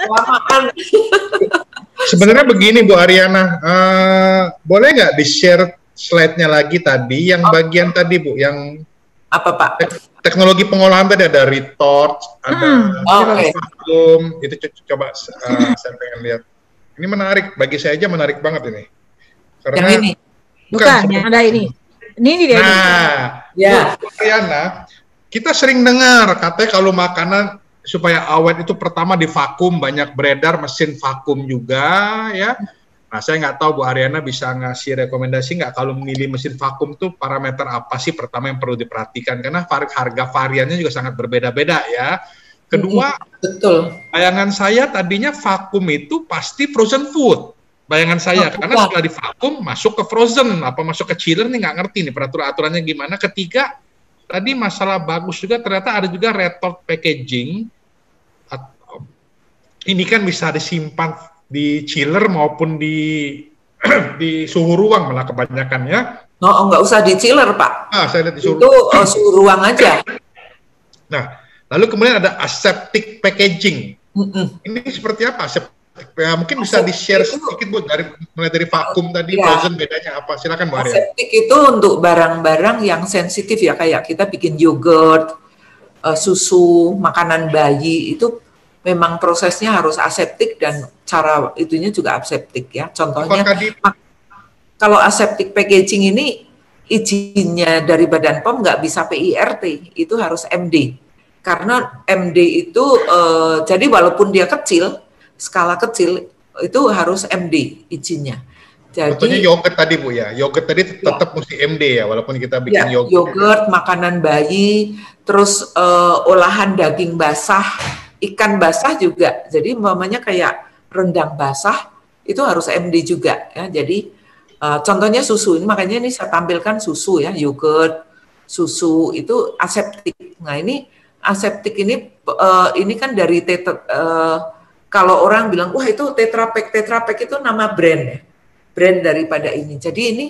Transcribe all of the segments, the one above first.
kelamaan. Sebenarnya begini Bu Ariana, boleh nggak di-share slide-nya lagi tadi, yang bagian tadi Bu, yang apa Pak? Teknologi pengolahan tadi ada retort, ada vacuum, itu coba saya pengen lihat. Ini menarik, bagi saya aja menarik banget ini. Karena yang ini? Bukan, yang ada ini. Ini dia. Nah, ya. Bu Ariana, kita sering dengar katanya kalau makanan supaya awet itu pertama di vakum, banyak beredar mesin vakum juga ya. Nah, saya nggak tahu Bu Ariana bisa ngasih rekomendasi nggak kalau memilih mesin vakum tuh parameter apa sih pertama yang perlu diperhatikan, karena harga variannya juga sangat berbeda-beda ya. Kedua, betul. Bayangan saya tadinya vakum itu pasti frozen food. Bayangan saya, karena setelah di vakum masuk ke frozen, apa masuk ke chiller nih nggak ngerti nih peraturan-aturannya gimana. Ketiga, tadi masalah bagus juga ternyata ada juga retort packaging. Ini kan bisa disimpan di chiller maupun di suhu ruang malah kebanyakan ya. Oh, nggak usah di chiller Pak. Saya lihat di suhu. Itu suhu ruang aja. Nah, lalu kemudian ada aseptic packaging. Ini seperti apa? Ya, mungkin bisa di-share sedikit Bu, mulai dari vakum tadi, frozen bedanya apa? Silakan Bu Arya. Aseptic itu untuk barang-barang yang sensitif ya, kayak kita bikin yogurt, susu, makanan bayi, itu memang prosesnya harus aseptik dan cara itunya juga aseptik ya. Contohnya kalau aseptic packaging ini izinnya dari Badan POM nggak bisa PIRT, itu harus MD. Karena MD itu jadi walaupun dia kecil, skala kecil itu harus MD izinnya. Jadi contohnya yogurt tadi Bu ya, yogurt tadi tetap mesti MD ya, walaupun kita bikin yogurt, makanan bayi, terus olahan daging basah, ikan basah juga. Jadi umpamanya kayak rendang basah itu harus MD juga ya. Jadi contohnya susu, ini makanya ini saya tampilkan susu ya, yogurt, susu itu aseptik. Nah ini aseptik ini kan dari kalau orang bilang wah itu Tetra Pak itu nama brand ya, brand daripada ini. Jadi ini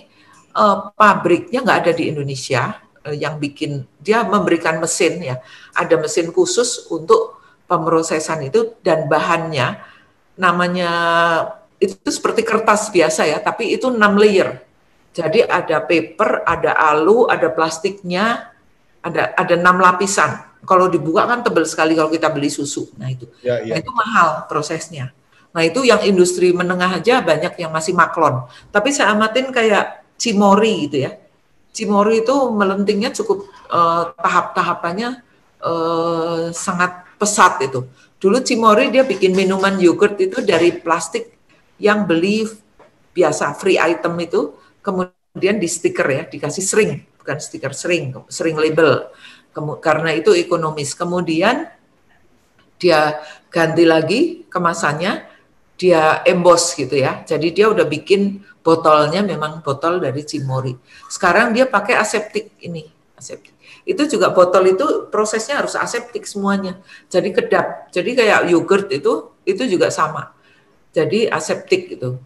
pabriknya nggak ada di Indonesia yang bikin, dia memberikan mesin ya, ada mesin khusus untuk pemrosesan itu, dan bahannya namanya itu seperti kertas biasa ya, tapi itu 6 layer. Jadi ada paper, ada alu, ada plastiknya, ada 6 lapisan. Kalau dibuka kan tebal sekali kalau kita beli susu. Nah itu, Nah, itu mahal prosesnya. Nah itu yang industri menengah aja banyak yang masih maklon. Tapi saya amatin kayak Cimory gitu ya. Cimory itu melentingnya cukup tahap-tahapannya sangat pesat itu. Dulu Cimory dia bikin minuman yogurt itu dari plastik yang beli biasa free item itu, kemudian di stiker ya, dikasih sering, bukan stiker, sering label. Karena itu ekonomis. Kemudian dia ganti lagi kemasannya, dia emboss gitu ya. Jadi dia udah bikin botolnya memang botol dari Cimory. Sekarang dia pakai aseptik ini, aseptik. Itu juga botol itu prosesnya harus aseptik semuanya. Jadi kedap. Jadi kayak yogurt itu juga sama. Jadi aseptik itu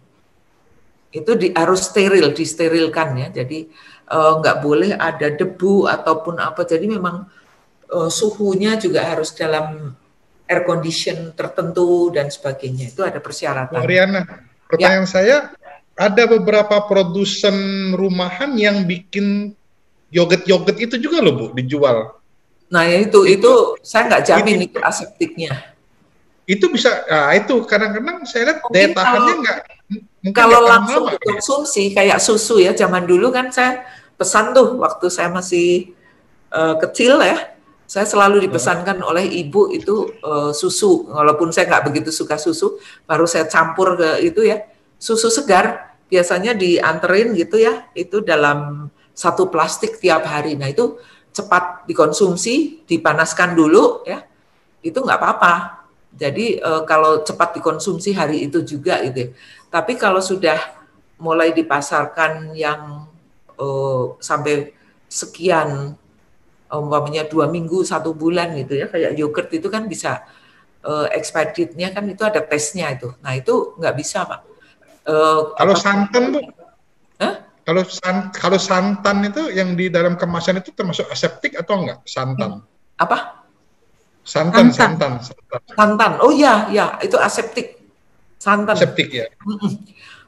harus steril, disterilkan ya. Jadi nggak boleh ada debu ataupun apa. Jadi memang suhunya juga harus dalam air condition tertentu dan sebagainya. Itu ada persyaratan. Bu Ariana, pertanyaan saya, ada beberapa produsen rumahan yang bikin yogurt itu juga loh Bu, dijual. Nah itu saya nggak jamin itu aseptiknya. Itu bisa, itu kadang-kadang saya lihat daya tahannya nggak. Kalau langsung dikonsumsi kayak susu ya, zaman dulu kan saya pesan tuh waktu saya masih kecil ya, saya selalu dipesankan oleh ibu itu susu, walaupun saya nggak begitu suka susu, baru saya campur ke itu ya, susu segar, biasanya dianterin gitu ya, itu dalam satu plastik tiap hari. Nah itu cepat dikonsumsi, dipanaskan dulu ya, itu nggak apa-apa. Jadi kalau cepat dikonsumsi hari itu juga gitu ya. Tapi kalau sudah mulai dipasarkan yang sampai sekian, umpamanya 2 minggu, 1 bulan gitu ya, kayak yogurt itu kan bisa expired date-nya kan itu ada tesnya itu. Nah itu nggak bisa Pak. Kalau santan Bu? Kalau santan itu yang di dalam kemasan itu termasuk aseptik atau enggak santan? Apa? Santan. Santan. Oh ya, ya, itu aseptik. Santan. Aseptik ya.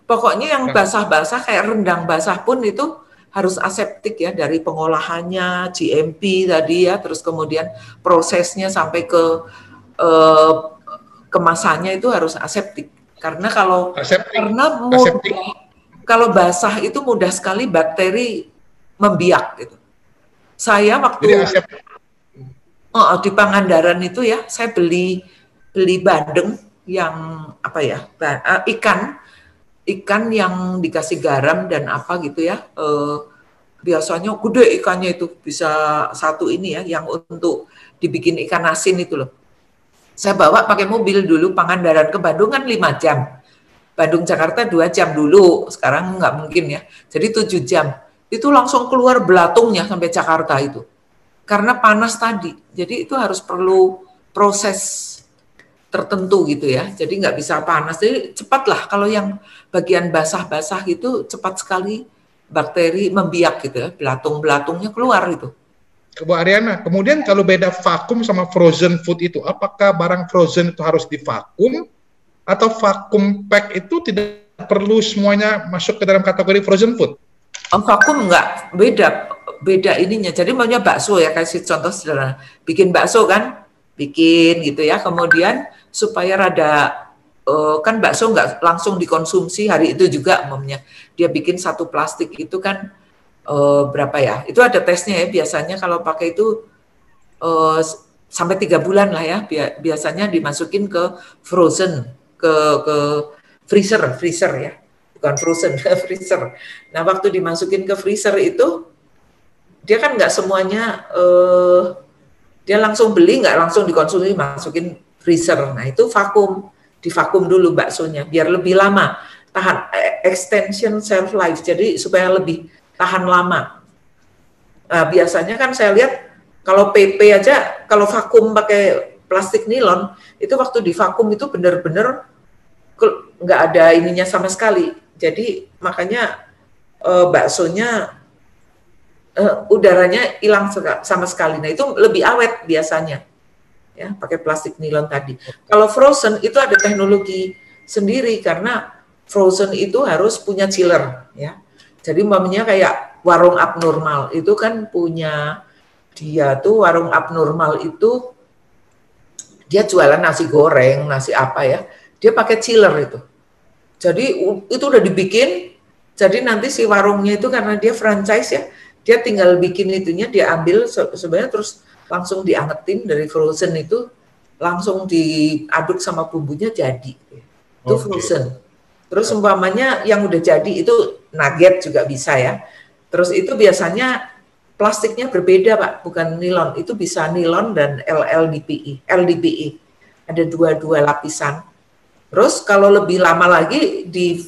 Pokoknya yang basah-basah kayak rendang basah pun itu harus aseptik ya, dari pengolahannya, GMP tadi ya, terus kemudian prosesnya sampai ke kemasannya itu harus aseptik. Karena kalau kalau basah itu mudah sekali bakteri membiak gitu. Saya waktu di Pangandaran itu ya, saya beli bandeng yang apa ya, ikan yang dikasih garam dan apa gitu ya, biasanya gede ikannya itu, bisa satu ini ya, yang untuk dibikin ikan asin itu loh. Saya bawa pakai mobil dulu, Pangandaran ke Bandung kan 5 jam. Bandung Jakarta 2 jam dulu, sekarang nggak mungkin ya. Jadi 7 jam. Itu langsung keluar belatungnya sampai Jakarta itu. Karena panas tadi. Jadi itu harus perlu proses tertentu gitu ya. Jadi nggak bisa panas. Jadi cepatlah kalau yang bagian basah-basah itu cepat sekali bakteri membiak gitu ya. Belatung-belatungnya keluar itu. Bu Ariana, kemudian kalau beda vakum sama frozen food itu, apakah barang frozen itu harus divakum atau vakum pack itu tidak perlu semuanya masuk ke dalam kategori frozen food? Vakum enggak, beda ininya. Jadi maunya bakso ya, kasih contoh sederhana. Bikin bakso kan, bikin gitu ya. Kemudian supaya rada kan bakso enggak langsung dikonsumsi hari itu juga umumnya. Dia bikin satu plastik itu kan berapa ya? Itu ada tesnya ya biasanya kalau pakai itu sampai 3 bulan lah ya. Biasanya dimasukin ke frozen, ke freezer ya. Bukan frozen, freezer. Nah, waktu dimasukin ke freezer itu, dia kan nggak semuanya, dia langsung beli, nggak langsung dikonsumsi, masukin freezer. Nah, itu divakum dulu baksonya, biar lebih lama, tahan, extension shelf life, jadi supaya lebih tahan lama. Nah, biasanya kan saya lihat, kalau PP aja, kalau vakum pakai plastik nilon, itu waktu divakum itu benar-benar nggak ada ininya sama sekali. Jadi makanya baksonya udaranya hilang sama sekali. Nah itu lebih awet biasanya, ya pakai plastik nilon tadi. Kalau frozen itu ada teknologi sendiri karena frozen itu harus punya chiller, ya. Jadi umpamanya kayak warung abnormal itu kan punya dia tuh warung abnormal itu dia jualan nasi goreng, nasi apa ya, dia pakai chiller itu. Jadi itu udah dibikin, jadi nanti si warungnya itu karena dia franchise ya, dia tinggal bikin itunya, dia ambil sebenarnya terus langsung diangetin dari frozen itu, langsung diaduk sama bumbunya jadi. Itu frozen. Terus umpamanya yang udah jadi itu nugget juga bisa ya. Terus itu biasanya plastiknya berbeda Pak, bukan nilon, itu bisa nilon dan LDPE. Ada dua lapisan. Terus kalau lebih lama lagi di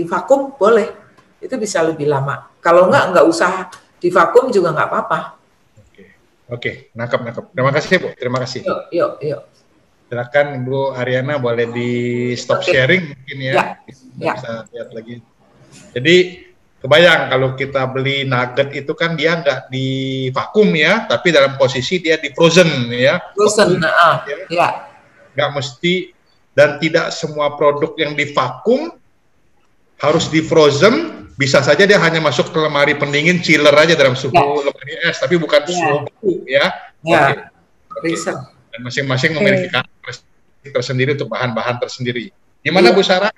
vakum boleh, itu bisa lebih lama. Kalau nggak usah di vakum juga nggak apa-apa. Oke, nangkep. Terima kasih Bu, terima kasih. Yuk. Silakan Bu Ariana, boleh di stop sharing mungkin ya. Bisa lihat lagi. Jadi kebayang kalau kita beli nugget itu kan dia nggak di vakum ya, tapi dalam posisi dia di frozen ya. Frozen, ya. Nggak mesti, dan tidak semua produk yang di vakum harus di frozen. Bisa saja dia hanya masuk ke lemari pendingin, chiller aja dalam suhu lemari es, tapi bukan suhu ya. Dan masing-masing memiliki karakteristik tersendiri untuk bahan-bahan tersendiri. Gimana Bu Sarah?